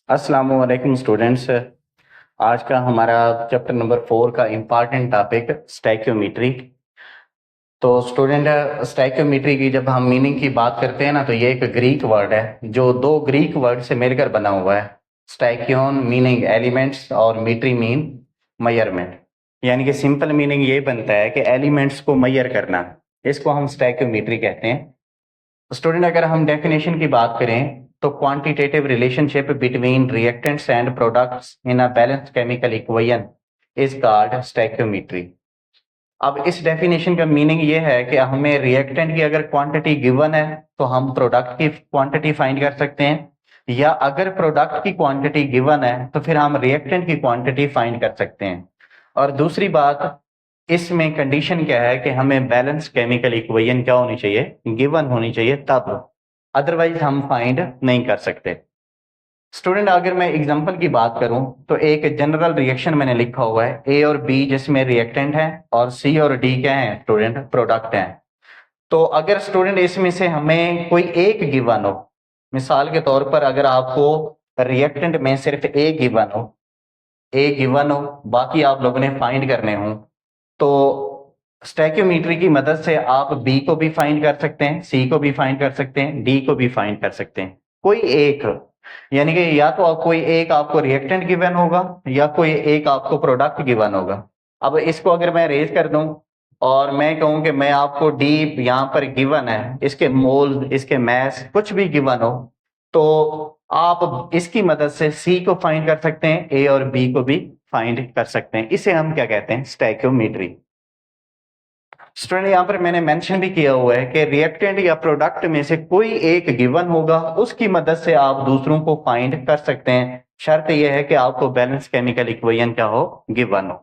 अस्सलामुअलैकुम स्टूडेंट्स। आज का हमारा चैप्टर नंबर 4 का इम्पॉर्टेंट टॉपिक स्टैक्योमेट्री। तो स्टूडेंट, स्टैक्योमेट्री की जब हम मीनिंग की बात करते हैं ना, तो ये एक ग्रीक वर्ड है जो दो ग्रीक वर्ड से मिलकर बना हुआ है। स्टैक्योन मीनिंग एलिमेंट्स और मीट्री मीन मेजरमेंट, यानी कि सिंपल मीनिंग ये बनता है कि एलिमेंट्स को मेजर करना, इसको हम स्टैक्योमेट्री कहते हैं। स्टूडेंट, अगर हम डेफिनेशन की बात करें तो quantitative relationship between reactants and products in a balanced chemical equation is called stoichiometry. अब इस डेफिनेशन का मीनिंग ये है कि हमें रिएक्टेंट की अगर क्वांटिटी गिवन है तो हम प्रोडक्ट की क्वांटिटी फाइंड कर सकते हैं, या अगर प्रोडक्ट की क्वांटिटी गिवन है तो फिर हम रिएक्टेंट की क्वांटिटी फाइंड कर सकते हैं। और दूसरी बात, इसमें कंडीशन क्या है कि हमें बैलेंस केमिकल इक्वेशन क्या होनी चाहिए, गिवन होनी चाहिए, तब, अदरवाइज हम फाइंड नहीं कर सकते। स्टूडेंट, अगर मैं एग्जांपल की बात करूं तो एक जनरल रिएक्शन मैंने लिखा हुआ है ए और बी, जिसमें रिएक्टेंट है, और सी और डी क्या है स्टूडेंट, प्रोडक्ट हैं। तो अगर स्टूडेंट इसमें से हमें कोई एक गिवन हो, मिसाल के तौर पर अगर आपको रिएक्टेंट में सिर्फ ए गिवन हो, बाकी आप लोगों ने फाइंड करने हो, तो स्टैक्योमेट्री की मदद से आप बी को भी फाइंड कर सकते हैं, सी को भी फाइंड कर सकते हैं, डी को भी फाइंड कर सकते हैं। कोई एक, यानी कि या तो कोई एक आपको रिएक्टेंट गिवन होगा या कोई एक आपको प्रोडक्ट गिवन होगा। अब इसको अगर मैं रेज कर दूं और मैं कहूं कि मैं आपको डी यहाँ पर गिवन है, इसके मोल, इसके मैस कुछ भी गिवन हो, तो आप इसकी मदद से सी को फाइंड कर सकते हैं, ए और बी को भी फाइंड कर सकते हैं। इसे हम क्या कहते हैं, स्टैक्योमेट्री। स्टूडेंट, यहाँ पर मैंने मेंशन भी किया हुआ है कि रिएक्टेंट या प्रोडक्ट में से कोई एक गिवन होगा, उसकी मदद से आप दूसरों को फाइंड कर सकते हैं। शर्त यह है कि आपको बैलेंस केमिकल इक्वेशन क्या हो, गिवन हो।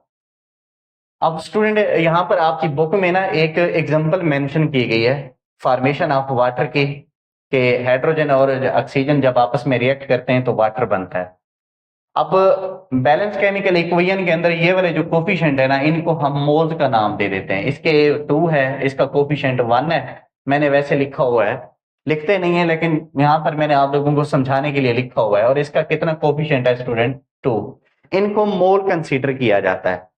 अब स्टूडेंट, यहाँ पर आपकी बुक में ना एक एग्जांपल मेंशन की गई है फॉर्मेशन ऑफ वाटर की, कि हाइड्रोजन और ऑक्सीजन जब आपस में रिएक्ट करते हैं तो वाटर बनता है। अब बैलेंस केमिकल इक्वेशन के अंदर ये वाले जो कोफिशिएंट है ना, इनको हम मोल्स का नाम दे देते हैं। इसके 2 है, इसका कोफिशिएंट 1 है। मैंने वैसे लिखा हुआ है, लिखते नहीं है लेकिन यहाँ पर मैंने आप लोगों को समझाने के लिए लिखा हुआ है। और इसका कितना कोफिशिएंट है स्टूडेंट, 2। इनको मोल कंसीडर किया जाता है।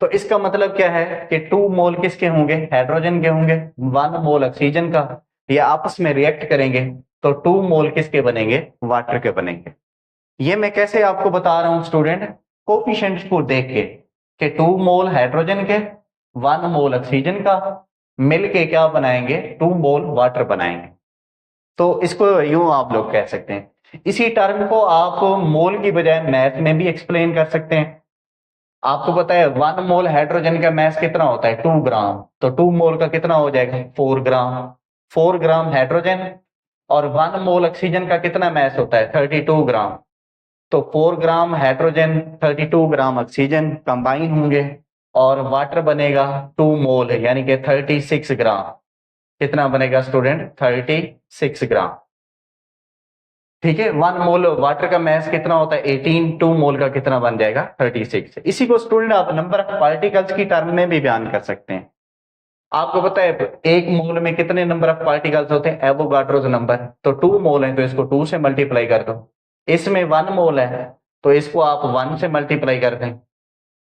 तो इसका मतलब क्या है कि 2 मोल किसके होंगे, हाइड्रोजन के होंगे, 1 मोल ऑक्सीजन का। ये आपस में रिएक्ट करेंगे तो 2 मोल किसके बनेंगे, वाटर के बनेंगे। ये मैं कैसे आपको बता रहा हूं स्टूडेंट, कोफिशिएंट्स को देख के, कि 2 मोल हाइड्रोजन के, 1 मोल ऑक्सीजन का, मिलके क्या बनाएंगे, 2 मोल वाटर बनाएंगे। तो इसको यूं आप लोग कह सकते हैं। इसी टर्म को आप मोल की बजाय मैथ में भी एक्सप्लेन कर सकते हैं। आपको पता है 1 मोल हाइड्रोजन का मैस कितना होता है, 2 ग्राम। तो 2 मोल का कितना हो जाएगा, 4 ग्राम। 4 ग्राम हाइड्रोजन और 1 मोल ऑक्सीजन का कितना मैस होता है, 32 ग्राम। तो 4 gram hydrogen, 32 gram oxygen combine होंगे और वाटर बनेगा 2 मोल, यानी कि 36 ग्राम। कितना बनेगा स्टूडेंट, 36 ग्राम। ठीक है, 1 मोल वाटर का मैस कितना होता है, 18। 2 मोल का कितना बन जाएगा, 36। इसी को स्टूडेंट आप नंबर ऑफ पार्टिकल्स की टर्म में भी बयान कर सकते हैं। आपको पता है 1 मोल में कितने नंबर ऑफ पार्टिकल्स होते हैं, एवोगाड्रोस नंबर। तो 2 मोल है तो इसको 2 से मल्टीप्लाई कर दो। इसमें 1 मोल है तो इसको आप 1 से मल्टीप्लाई कर दें,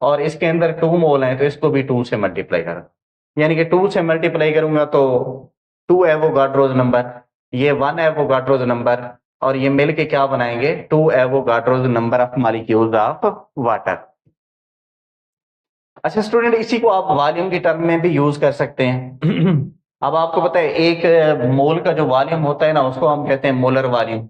और इसके अंदर 2 मोल है तो इसको भी 2 से मल्टीप्लाई कर दो। यानी कि 2 से मल्टीप्लाई करूंगा तो 2 एवोगाड्रोस नंबर, ये 1 एवोगाड्रोस नंबर, और ये मिलके क्या बनाएंगे, 2 Avogadro's number of molecules of water. अच्छा स्टूडेंट, इसी को आप वॉल्यूम की टर्म में भी यूज कर सकते हैं। अब आपको पता है 1 मोल का जो वॉल्यूम होता है ना, उसको हम कहते हैं मोलर वॉल्यूम।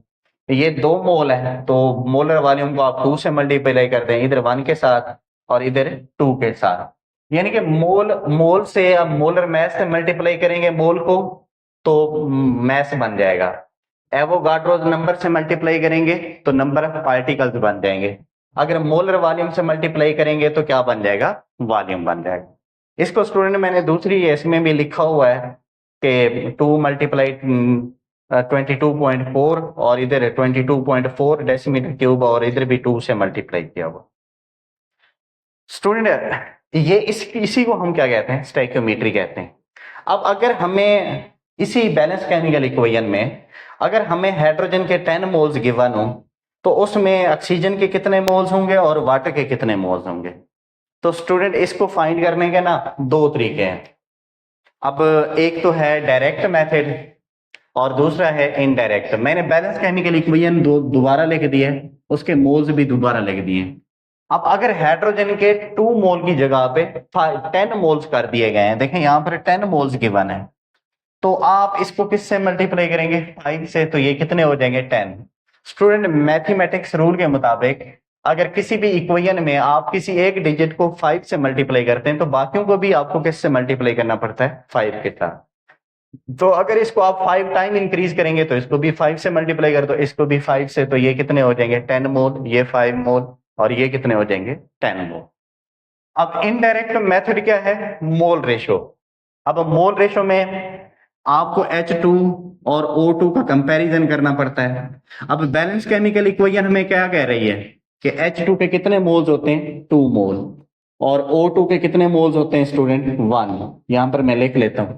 ये 2 मोल है तो मोलर वॉल्यूम को आप 2 से मल्टीप्लाई करते हैं, इधर 1 के साथ और इधर 2 के साथ। यानी कि मोल मोल से अब मोलर मैस से मल्टीप्लाई करेंगे मोल को तो मैस बन जाएगा। एवोगाड्रोस नंबर से मल्टीप्लाई करेंगे तो नंबर ऑफ पार्टिकल्स बन जाएंगे। अगर मोलर वॉल्यूम से मल्टीप्लाई करेंगे तो क्या बन जाएगा, वॉल्यूम बन जाएगा। इसको स्टूडेंट मैंने दूसरी इसमें भी लिखा हुआ है कि 2 मल्टीप्लाई 22.4 और इधर 22.4 डेसीमीटर क्यूब, और इधर भी 2 से मल्टीप्लाई किया हुआ। स्टूडेंट, ये इसी को हम क्या कहते हैं, स्टैक्योमेट्री कहते हैं। अब अगर हमें इसी बैलेंस केमिकल इक्वेशन में अगर हमें हाइड्रोजन के 10 मोल्स गिवन हो तो उसमें ऑक्सीजन के कितने मोल्स होंगे और वाटर के कितने मोल्स होंगे। तो स्टूडेंट इसको फाइंड करने के ना दो तरीके हैं। अब एक तो है डायरेक्ट मेथड और दूसरा है इनडायरेक्ट। मैंने बैलेंस केमिकल इक्वेशन दोबारा लिख दिया है, उसके मोल्स भी दोबारा लिख दिए। अब अगर हाइड्रोजन के 2 मोल की जगह पे 10 मोल्स कर दिए गए हैं, देखें यहां पर 10 मोल्स गिवन है, तो आप इसको किससे मल्टीप्लाई करेंगे 5 से, तो ये कितने हो जाएंगे 10। स्टूडेंट मैथमेटिक्स रूल के मुताबिक अगर किसी भी इक्वेशन में आप किसी एक डिजिट को 5 से मल्टीप्लाई करते हैं तो बाकियों को भी आपको किससे मल्टीप्लाई करना पड़ता है 5 के साथ। तो अगर इसको आप 5 टाइम इंक्रीज करेंगे तो इसको भी 5 से मल्टीप्लाई कर दो, इसको भी 5 से, तो ये कितने हो जाएंगे 10 मोल, ये 5 मोल और ये कितने हो जाएंगे 10 मोल। अब इनडायरेक्ट मेथड क्या है, मोल रेशो। अब मोल रेशो में आपको H2 और O2 का कंपैरिजन करना पड़ता है। अब बैलेंस केमिकल इक्वेशन हमें क्या कह रही है कि H2 के कितने मोल्स होते हैं 2 मोल और O2 के कितने मोल्स होते हैं स्टूडेंट 1। यहां पर मैं लिख लेता हूं।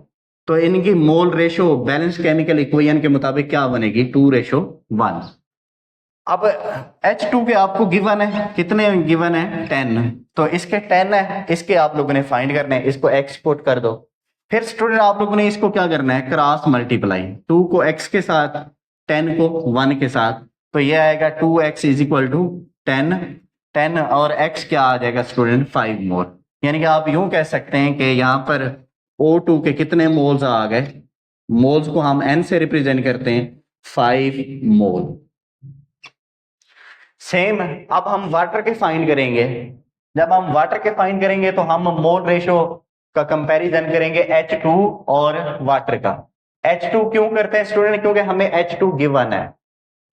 तो इनकी mole ratio balance chemical equation के मुताबिक क्या बनेगी 2:1। अब H2 के आपको गिवन है कितने गिवन है 10, तो इसके 10 है, इसके आप लोगों ने फाइंड करने हैं, इसको एक्सपोर्ट कर दो। फिर स्टूडेंट आप लोगों ने इसको क्या करना है क्रॉस मल्टीप्लाई, 2 को x के साथ 10 को 1 के साथ, तो ये आएगा 2x इज इक्वल टू 10 और x क्या आ जाएगा स्टूडेंट 5 मोल। यानी कि आप यूं कह सकते हैं कि यहाँ पर O2 के कितने मोल्स आ गए, मोल्स को हम n से रिप्रेजेंट करते हैं 5 मोल। सेम अब हम वाटर के फाइंड करेंगे। जब हम वाटर के फाइंड करेंगे तो हम मोल रेशो का कंपैरिजन करेंगे H2 और वाटर का। H2 क्यों करते हैं स्टूडेंट, क्योंकि हमें H2 गिवन है,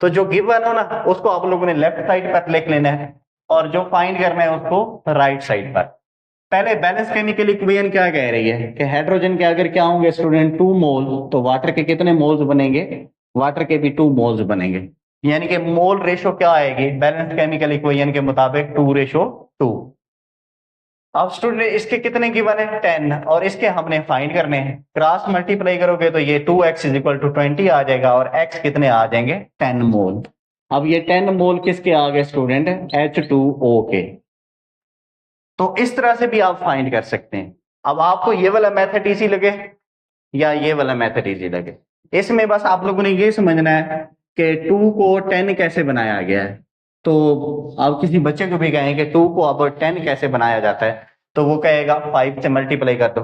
तो जो गिवन हो ना उसको आप लोगों ने लेफ्ट साइड पर लिख लेना है और जो फाइंड करना है उसको राइट साइड पर। पहले बैलेंस केमिकल इक्वेशन क्या कह रही है कि हाइड्रोजन के अगर क्या होंगे स्टूडेंट 2 मोल, तो वाटर के कितने मोल्स बनेंगे, वाटर के भी 2 मोल्स बनेंगे। यानी कि मोल रेशो क्या आएगी बैलेंस केमिकल इक्वेशन के मुताबिक 2:2। अब स्टूडेंट इसके कितने गिवन है 10 और इसके हमने फाइंड करने हैं, क्रॉस मल्टीप्लाई करोगे तो ये 2x इज इक्वल टू 20 आ जाएगा और x कितने आ जाएंगे 10 मोल। अब ये 10 मोल किसके आ गए स्टूडेंट H2O के। तो इस तरह से भी आप फाइंड कर सकते हैं। अब आपको ये वाला मेथड इजी लगे या ये वाला मेथड इजी लगे, इसमें बस आप लोगों ने ये समझना है कि 2 को 10 कैसे बनाया गया है। तो आप किसी बच्चे को भी कहें कि 2 को अब 10 कैसे बनाया जाता है, तो वो कहेगा 5 से मल्टीप्लाई कर दो।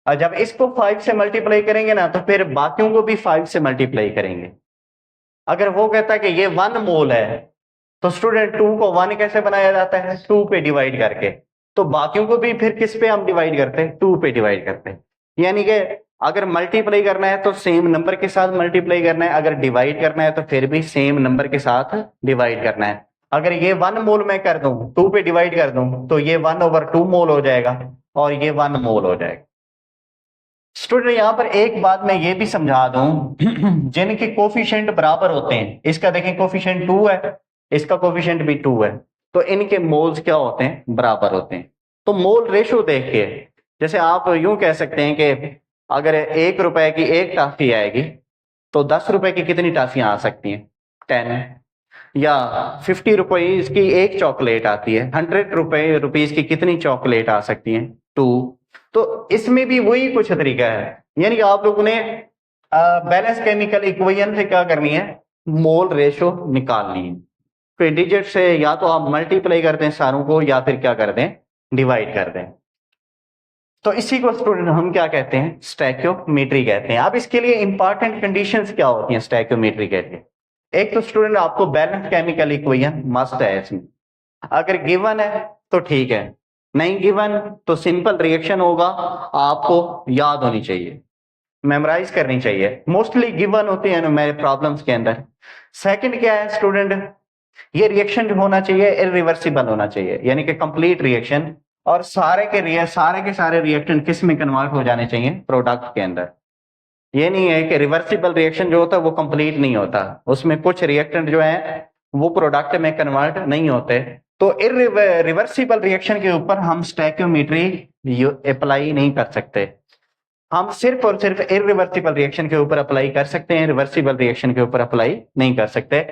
और जब इसको 5 से मल्टीप्लाई करेंगे ना तो फिर बाकियों को भी 5 से मल्टीप्लाई करेंगे। अगर वो कहता है कि ये 1 मोल है तो स्टूडेंट 2 को 1 कैसे बनाया जाता है 2 पे डिवाइड करके, तो बाकियों को भी फिर किस पे हम डिवाइड करते हैं 2 पे डिवाइड करते हैं। यानी कि अगर मल्टीप्लाई करना है तो सेम नंबर के साथ मल्टीप्लाई करना है, अगर डिवाइड करना है तो फिर भी सेम नंबर के साथ डिवाइड करना है। अगर ये 1 मोल मैं कर दूं 2 पे डिवाइड कर दूं तो ये 1/2 मोल हो जाएगा और ये 1 मोल हो जाएगा। स्टूडेंट यहां पर एक बात मैं ये भी समझा दूं जिनके कोफिशिएंट बराबर होते हैं, इसका देखें कोफिशिएंट 2 है, इसका कोफिशिएंट भी 2 है, तो इनके मोल्स क्या होते हैं बराबर होते हैं। तो मोल रेशो देख के जैसे आप यूं कह सकते हैं कि अगर 1 रुपए की एक टॉफी आएगी तो 10 रुपए की कितनी टॉफियां आ सकती हैं 10, या 50 रुपीज की एक चॉकलेट आती है, 100 रुपीज की कितनी चॉकलेट आ सकती है 2। तो इसमें भी वही कुछ तरीका है, यानी कि आप लोगों ने बैलेंस केमिकल इक्वेशन से क्या करनी है मोल रेशो निकालनी है। फिर डिजिट से या तो आप मल्टीप्लाई कर दें सारों को या फिर क्या कर दें डिवाइड कर दें। तो इसी को स्टूडेंट हम क्या कहते हैं स्टैक्योमेट्री कहते हैं। अब इसके लिए इंपॉर्टेंट कंडीशंस क्या होती हैं स्टैक्योमेट्री के लिए। एक तो स्टूडेंट आपको बैलेंस केमिकल इक्वेशन मस्ट है इसमें, अगर गिवन है तो ठीक है, नहीं गिवन तो सिंपल रिएक्शन होगा, आपको याद होनी चाहिए, मेमोराइज करनी चाहिए, मोस्टली गिवन होती है ना मेरे प्रॉब्लम्स के अंदर। सेकंड क्या है स्टूडेंट, ये रिएक्शन जो होना चाहिए इरिवर्सिबल होना चाहिए, यानी कि कंप्लीट रिएक्शन, और सारे के सारे रिएक्टेंट किस में कन्वर्ट हो जाने चाहिए प्रोडक्ट के अंदर। ये नहीं है कि रिवर्सिबल रिएक्शन जो होता है वो कंप्लीट नहीं होता, उसमें कुछ रिएक्टेंट जो है वो प्रोडक्ट में कन्वर्ट नहीं होते। तो रिवर्सिबल रिएक्शन के ऊपर हम स्टैक्योमेट्री अप्लाई नहीं कर सकते, हम सिर्फ और सिर्फ इरिवर्सिबल रिएक्शन के ऊपर अप्लाई कर सकते हैं, रिवर्सिबल रिएक्शन के ऊपर अप्लाई नहीं कर सकते।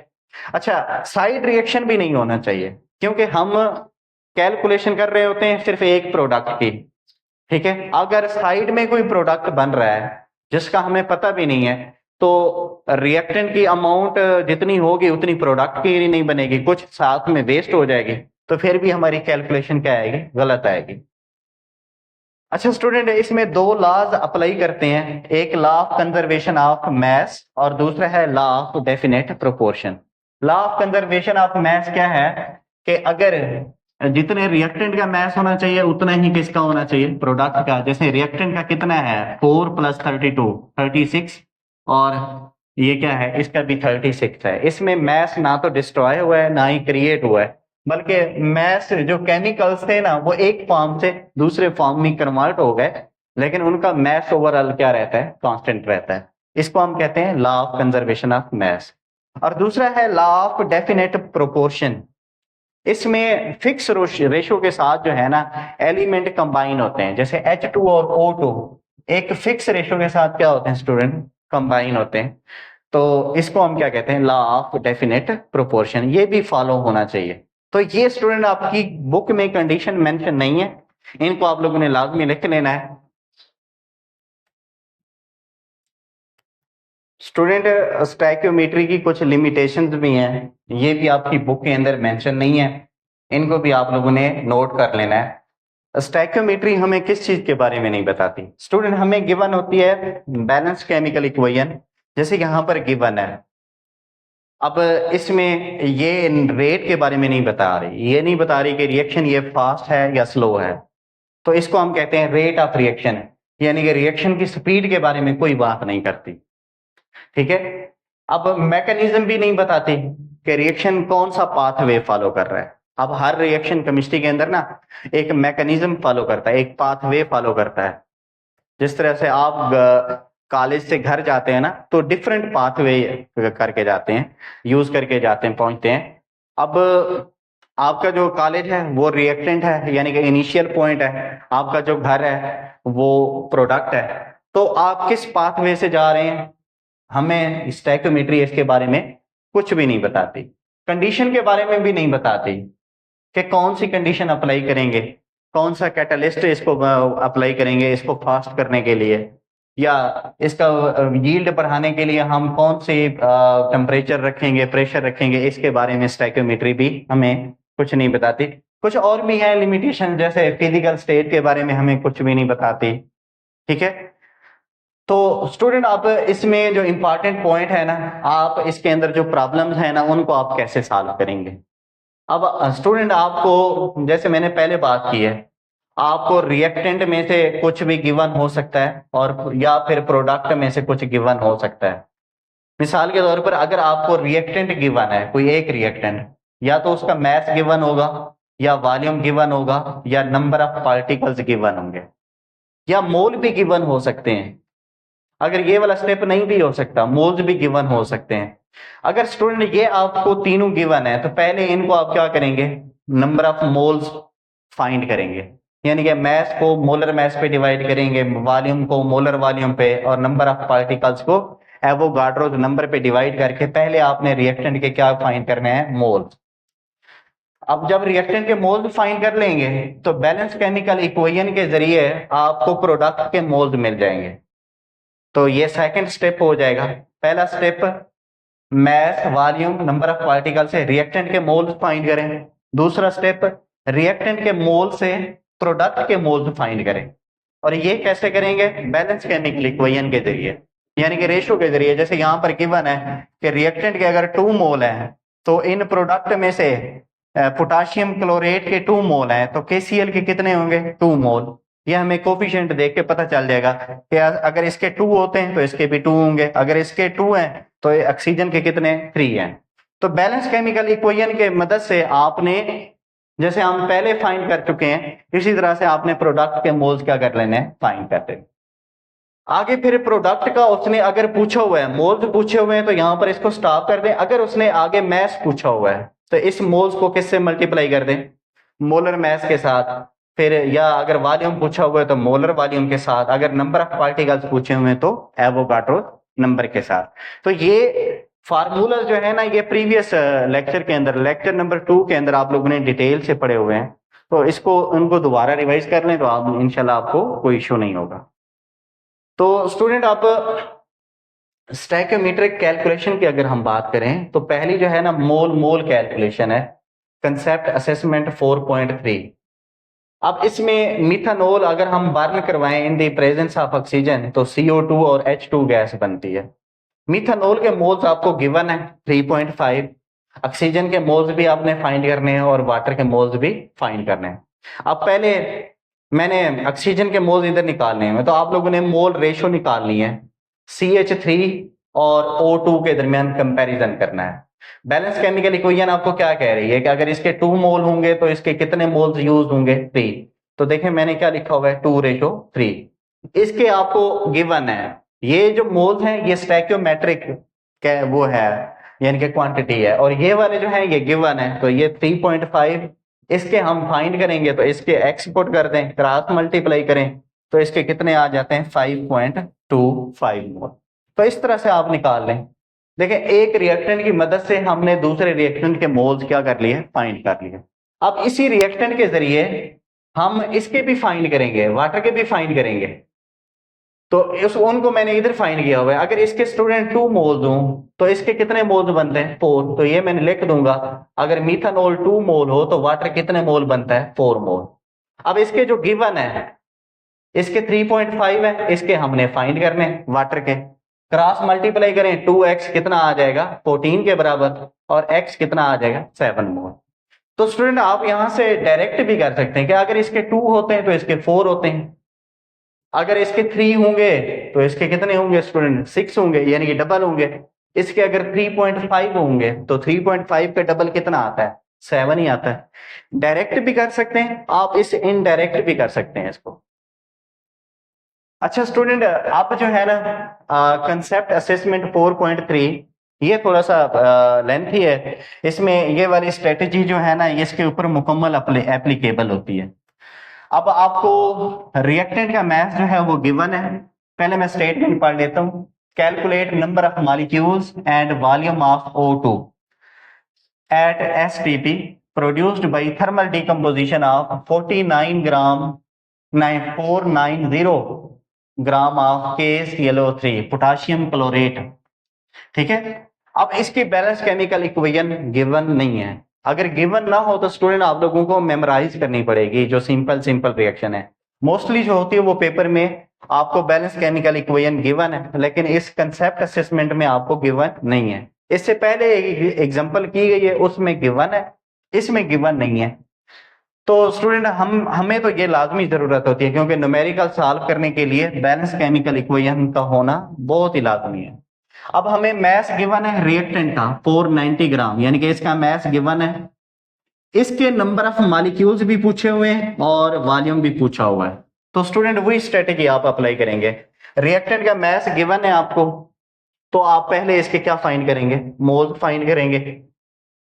अच्छा, साइड रिएक्शन भी नहीं होना चाहिए, क्योंकि हम कैलकुलेशन कर रहे होते हैं सिर्फ एक प्रोडक्ट की, ठीक है। अगर साइड में कोई प्रोडक्ट बन रहा है जिसका हमें पता भी नहीं है, तो रिएक्टेंट की अमाउंट जितनी होगी उतनी प्रोडक्ट की नहीं बनेगी, कुछ साथ में वेस्ट हो जाएगी, तो फिर भी हमारी कैलकुलेशन क्या आएगी, गलत आएगी। अच्छा स्टूडेंट, इसमें दो लॉज अप्लाई करते हैं, एक law of conservation of mass और दूसरा है law of definite proportion. Law of conservation of mass क्या है कि अगर जितने रिएक्टेंट का मास होना चाहिए उतना ही किसका होना चाहिए, प्रोडक्ट का। जैसे रिएक्टेंट का कितना है, 4 + 32 36, और ये क्या है, इसका भी 36 है। इसमें मास ना तो डिस्ट्रॉय हुआ है ना ही क्रिएट हुआ है, बल्कि मास जो केमिकल्स थे ना वो एक फॉर्म से दूसरे फॉर्म में कन्वर्ट हो गए, लेकिन उनका मास ओवरऑल क्या रहता है, कांस्टेंट रहता है। इसको हम कहते हैं law of conservation of mass. और दूसरा है लॉ ऑफ डेफिनेट प्रोपोर्शन। इसमें फिक्स रेशो के साथ जो है ना एलिमेंट कंबाइन होते हैं, जैसे H2 और O2 एक फिक्स रेशो के साथ क्या होते हैं स्टूडेंट, कंबाइन होते हैं। तो इसको हम क्या कहते हैं, लॉ ऑफ डेफिनेट प्रोपोर्शन। ये भी फॉलो होना चाहिए। तो ये स्टूडेंट आपकी बुक में कंडीशन मेंशन नहीं है, इनको आप लोगों ने लाजमी लिख लेना है। स्टूडेंट, स्टैक्योमेट्री की कुछ लिमिटेशंस भी हैं, ये भी आपकी बुक के अंदर मेंशन नहीं है, इनको भी आप लोगों ने नोट कर लेना है। स्टैक्योमेट्री हमें किस चीज के बारे में नहीं बताती स्टूडेंट, हमें गिवन होती है बैलेंस केमिकल इक्वेशन, जैसे यहाँ पर गिवन है। अब इसमें ये रेट के बारे में नहीं बता रही, ये नहीं बता रही कि रिएक्शन ये फास्ट है या स्लो है, तो इसको हम कहते हैं रेट ऑफ रिएक्शन, यानी कि रिएक्शन की स्पीड के बारे में कोई बात नहीं करती, ठीक है। अब मैकेनिज्म भी नहीं बताती कि रिएक्शन कौन सा पाथवे फॉलो कर रहा है। अब हर रिएक्शन केमिस्ट्री के अंदर ना एक मैकेनिज्म फॉलो करता है, एक पाथवे फॉलो करता है। जिस तरह से आप कॉलेज से घर जाते हैं ना, तो डिफरेंट पाथवे करके जाते हैं, यूज करके जाते हैं, पहुंचते हैं। अब आपका जो कॉलेज है वो रिएक्टेंट है, यानी कि इनिशियल पॉइंट है, आपका जो घर है वो प्रोडक्ट है। तो आप किस पाथवे से जा रहे हैं, हमें स्टैक्योमेट्री इसके बारे में कुछ भी नहीं बताती। कंडीशन के बारे में भी नहीं बताती कि कौन सी कंडीशन अप्लाई करेंगे, कौन सा कैटलिस्ट इसको अप्लाई करेंगे इसको फास्ट करने के लिए, या इसका यील्ड बढ़ाने के लिए हम कौन सी टेम्परेचर रखेंगे, प्रेशर रखेंगे, इसके बारे में स्टैक्योमेट्री भी हमें कुछ नहीं बताती। कुछ और भी है लिमिटेशन, जैसे फिजिकल स्टेट के बारे में हमें कुछ भी नहीं बताती, ठीक है। तो स्टूडेंट, आप इसमें जो इंपॉर्टेंट पॉइंट है ना, आप इसके अंदर जो प्रॉब्लम्स है ना उनको आप कैसे सॉल्व करेंगे। अब स्टूडेंट, आपको जैसे मैंने पहले बात की है, आपको रिएक्टेंट में से कुछ भी गिवन हो सकता है और या फिर प्रोडक्ट में से कुछ गिवन हो सकता है। मिसाल के तौर पर अगर आपको रिएक्टेंट गिवन है, कोई एक रिएक्टेंट, या तो उसका मास गिवन होगा, या वॉल्यूम गिवन होगा, या नंबर ऑफ पार्टिकल्स गिवन होंगे, या मोल भी गिवन हो सकते हैं। अगर ये वाला स्टेप नहीं भी हो सकता, मोल्स भी गिवन हो सकते हैं। अगर स्टूडेंट ये आपको तीनों गिवन है, तो पहले इनको आप क्या करेंगे, नंबर ऑफ मोल्स फाइंड करेंगे, यानी कि मास को मोलर मास पे डिवाइड करेंगे, वॉल्यूम को मोलर वॉल्यूम पे, और नंबर ऑफ पार्टिकल्स को एवोगाड्रो नंबर पे डिवाइड करके पहले आपने रिएक्टेंट के क्या फाइंड करने हैं, मोल्स। अब जब रिएक्टेंट के मोल्स फाइंड कर लेंगे तो बैलेंस केमिकल इक्वेशन के जरिए आपको प्रोडक्ट के मोल्स मिल जाएंगे। तो ये सेकंड स्टेप हो जाएगा। पहला step mass, volume, number of particle से रिएक्टेंट के मोल्स फाइंड करें। दूसरा स्टेप रिएक्टेंट के मोल से प्रोडक्ट के मोल्स फाइंड करें। और ये कैसे करेंगे, बैलेंस केमिकल इक्वेशन के जरिए, यानी कि रेशो के जरिए। जैसे यहाँ पर गिवन है कि रिएक्टेंट के अगर 2 मोल है, तो इन प्रोडक्ट में से पोटाशियम क्लोरेट के 2 मोल हैं, तो KCl के कितने होंगे, 2 मोल। ये हमें कोफिशिएंट देख के पता चल जाएगा कि अगर इसके 2 होते हैं तो इसके भी 2 होंगे, अगर इसके 2 हैं तो ऑक्सीजन के कितने, 3 हैं। तो बैलेंस केमिकल इक्वेशन के मदद से आपने, जैसे हम पहले फाइंड कर चुके हैं, इसी तरह से आपने प्रोडक्ट के मोल्स क्या कर लेने, फाइंड करते हैं। आगे फिर प्रोडक्ट का उसने अगर पूछा हुआ है, मोल्स पूछे हुए हैं, तो यहाँ पर इसको स्टॉप कर दें। अगर उसने आगे मास पूछा हुआ है तो इस मोल्स को किससे मल्टीप्लाई कर दें, मोलर मास के साथ। फिर या अगर वॉल्यूम पूछा हुआ है तो मोलर वॉल्यूम के साथ, अगर नंबर ऑफ पार्टिकल्स पूछे हुए हैं तो एवोगाड्रो नंबर के साथ। तो ये फार्मूला जो है ना, ये प्रीवियस लेक्चर के अंदर, लेक्चर नंबर 2 के अंदर आप लोगों ने डिटेल से पढ़े हुए हैं, तो इसको उनको दोबारा रिवाइज कर लें तो आप इंशाल्लाह आपको कोई इश्यू नहीं होगा। तो स्टूडेंट, आप स्टैक्योमीट्रिक कैलकुलेशन की अगर हम बात करें तो पहली जो है ना मोल मोल कैलकुलेशन है, कंसेप्ट असेसमेंट 4.3। अब इसमें मिथानोल अगर हम बर्न करवाएं in the presence of oxygen तो CO2 और H2 गैस बनती है। मिथानोल के मोल्स आपको गिवन है 3.5, ऑक्सीजन के मोल्स भी आपने फाइंड करने हैं और वाटर के मोल्स भी फाइंड करने हैं। अब पहले मैंने ऑक्सीजन के मोल्स इधर निकालने हैं, तो आप लोगों ने मोल रेशो निकालनी है, CH3 और O2 के दरमियान कंपैरिजन करना है। बैलेंस केमिकल इक्वेशन आपको क्या कह रही है कि अगर इसके 2 मोल होंगे तो इसके कितने मोल्स यूज होंगे, 3। तो देखें मैंने क्या लिखा हुआ है, 2:3। इसके आपको गिवन है, ये जो मोल्स हैं ये स्टैक्योमेट्रिक वो है, यानी कि क्वांटिटी है, और ये वाले जो है ये गिवन है, तो ये 3.5 इसके हम फाइंड करेंगे तो इसके एक्सपोर्ट कर दें, क्रॉस मल्टीप्लाई करें तो इसके कितने आ जाते हैं, 5.25 मोल। तो इस तरह से आप निकाल लें। देखिए एक रिएक्टेंट की मदद से हमने दूसरे रिएक्टेंट के मोल्स क्या कर लिए, फाइंड कर लिए। अब इसी रिएक्टेंट के जरिए हम इसके भी फाइंड करेंगे, वाटर के भी फाइंड करेंगे। तो इस उनको मैंने इधर फाइंड किया हुआ है। अगर इसके स्टूडेंट 2 मोल्स हों तो इसके कितने मोल्स बनते हैं, 4। तो ये मैंने लिख दूंगा, अगर मिथानोल 2 मोल हो तो वाटर कितने मोल बनता है, 4 मोल। अब इसके जो गिवन है, इसके 3.5 है, इसके हमने फाइंड करने वाटर के, क्रॉस मल्टीप्लाई करें 2x कितना आ जाएगा, 14 के बराबर, और x कितना आ जाएगा, 7 मोल। तो स्टूडेंट आप यहां से डायरेक्ट भी कर सकते हैं कि अगर इसके 2 होते हैं तो इसके 4 होते हैं, अगर इसके 3 होंगे तो इसके कितने होंगे स्टूडेंट, 6 होंगे, यानी कि डबल होंगे। इसके अगर 3.5 होंगे तो 3.5 का डबल कितना आता है, 7 ही आता है। डायरेक्ट भी कर सकते हैं आप, इस इनडायरेक्ट भी कर सकते हैं इसको। अच्छा स्टूडेंट, आप जो है ना कंसेप्ट असेसमेंट 4.3, ये थोड़ा सा लेंथी है, इसमें ये वाली स्ट्रेटेजी जो है ना इसके ऊपर मुकम्मल एप्लीकेबल होती है। अब आपको रिएक्टेंट का मास जो है वो गिवन है, पहले मैं स्टेटमेंट पढ़ लेता हूं। Calculate number of molecules and volume of O2 at STP produced by thermal decomposition of 490 gram of KClO3 potassium chlorate. ठीक है, अब इसकी बैलेंस केमिकल इक्वेशन गिवन नहीं है। अगर गिवन ना हो तो स्टूडेंट आप लोगों को मेमोराइज करनी पड़ेगी, जो सिंपल रिएक्शन है। मोस्टली जो होती है वो पेपर में आपको बैलेंस केमिकल इक्वेशन गिवन है, लेकिन इस कंसेप्ट असेसमेंट में आपको गिवन नहीं है। इससे पहले एग्जांपल की गई है उसमें गिवन है, इसमें गिवन नहीं है। तो स्टूडेंट हमें तो ये लाजमी जरूरत होती है, क्योंकि न्यूमेरिकल सॉल्व करने के लिए बैलेंस केमिकल इक्वेशन का होना बहुत ही लाजमी है। अब हमें मैस गिवन है रिएक्टेंट का 490 ग्राम, यानी कि इसका मैस गिवन है, इसके नंबर ऑफ मॉलिक्यूल्स भी पूछे हुए हैं और वॉल्यूम भी पूछा हुआ है। तो स्टूडेंट वही स्ट्रेटेजी आप अप्लाई करेंगे। रिएक्टेंट का मैस गिवन है आपको, तो आप पहले इसके क्या फाइंड करेंगे, मोल फाइंड करेंगे।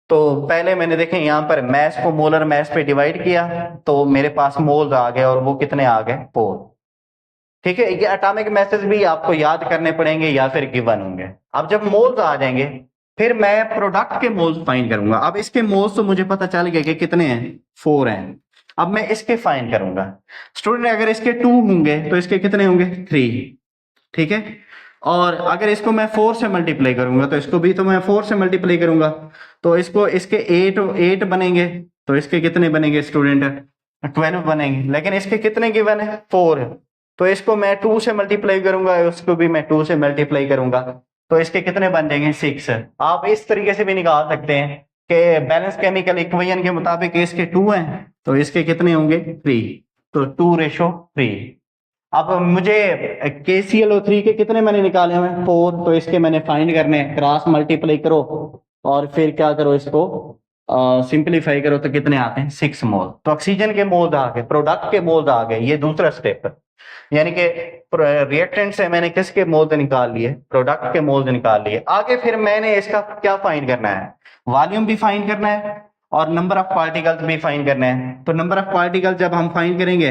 तो पहले मैंने देखें यहाँ पर मैस को मोलर मैस पे डिवाइड किया तो मेरे पास मोल्स आ गए, और वो कितने आ गए, 4। ठीक है, ये एटॉमिक मैसेज भी आपको याद करने पड़ेंगे या फिर गिवन होंगे। अब जब मोल्स आ जाएंगे फिर मैं प्रोडक्ट के मोल्स फाइंड करूंगा। अब इसके मोल्स तो मुझे पता चल गया कि कितने हैं, 4 हैं। अब मैं इसके फाइंड करूंगा। स्टूडेंट अगर इसके 2 होंगे तो इसके कितने होंगे, 3। ठीक है, और अगर इसको मैं 4 से मल्टीप्लाई करूंगा तो इसको भी तो मैं 4 से मल्टीप्लाई करूंगा, तो इसको इसके 8 बनेंगे, तो इसके कितने बनेंगे स्टूडेंट, 12 बनेंगे। लेकिन इसके कितने गिवन है, 4, तो इसको मैं 2 से मल्टीप्लाई करूंगा, उसको भी मैं 2 से मल्टीप्लाई करूंगा, तो इसके कितने बन जाएंगे, 6। आप इस तरीके से भी निकाल सकते हैं कि बैलेंस केमिकल इक्वेशन के मुताबिक इसके 2 हैं तो इसके कितने होंगे, 3, तो 2:3। अब मुझे KClO3 के कितने मैंने निकाले हुए हैं, 4, तो इसके मैंने फाइंड करने हैं। क्रॉस मल्टीप्लाई करो और फिर क्या करो, इसको सिंपलीफाई करो तो कितने आते हैं, 6 मोल। तो ऑक्सीजन के मोल्स आ गए, प्रोडक्ट के मोल्स आ गए। ये दूसरा स्टेप, यानी कि रिएक्टेंट से मैंने किसके मोल्स निकाल लिए, प्रोडक्ट के मोल्स निकाल लिए। आगे फिर मैंने इसका क्या फाइंड करना है, वॉल्यूम भी फाइंड करना है और नंबर ऑफ पार्टिकल्स भी फाइंड करना है। तो नंबर ऑफ पार्टिकल्स जब हम फाइंड करेंगे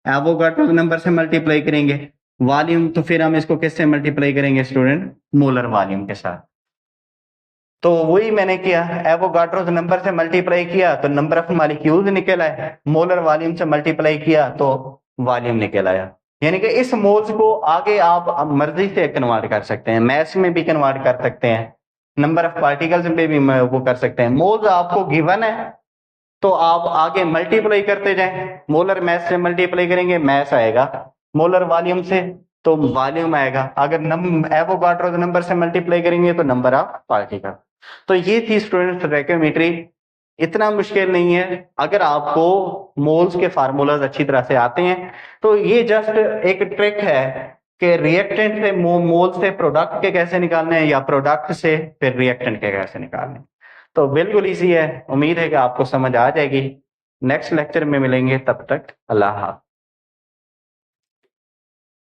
एवोगाड्रो नंबर से मल्टीप्लाई करेंगे, वॉल्यूम तो फिर हम इसको किससे मल्टीप्लाई करेंगे स्टूडेंट, मोलर वॉल्यूम के साथ। तो वही मैंने किया, एवोगाड्रोस नंबर से मल्टीप्लाई किया तो नंबर ऑफ मॉलिक्यूल्स निकल आए, मोलर वॉल्यूम से मल्टीप्लाई किया तो वॉल्यूम निकल आया। यानी कि इस मोल्स को आगे आप मर्जी से कन्वर्ट कर सकते हैं, मैस में भी कन्वर्ट कर सकते हैं, नंबर ऑफ पार्टिकल्स में भी वो कर सकते हैं। मोल्स आपको गिवन है तो आप आगे मल्टीप्लाई करते जाएं, मोलर मैस से मल्टीप्लाई करेंगे मैस आएगा, मोलर वॉल्यूम से तो वॉल्यूम आएगा, अगर एवोगाड्रो नंबर से मल्टीप्लाई करेंगे तो नंबर ऑफ पार्टिकल। तो ये थी स्टूडेंट स्टोइकियोमेट्री, इतना मुश्किल नहीं है अगर आपको मोल्स के फार्मूलाज अच्छी तरह से आते हैं। तो ये जस्ट एक ट्रिक है कि रिएक्टेंट से मोल से प्रोडक्ट के कैसे निकालने हैं या प्रोडक्ट से फिर रिएक्टेंट के कैसे निकालने हैं। तो बिल्कुल इजी है, उम्मीद है कि आपको समझ आ जाएगी। नेक्स्ट लेक्चर में मिलेंगे, तब तक अल्लाह हाफ़िज़।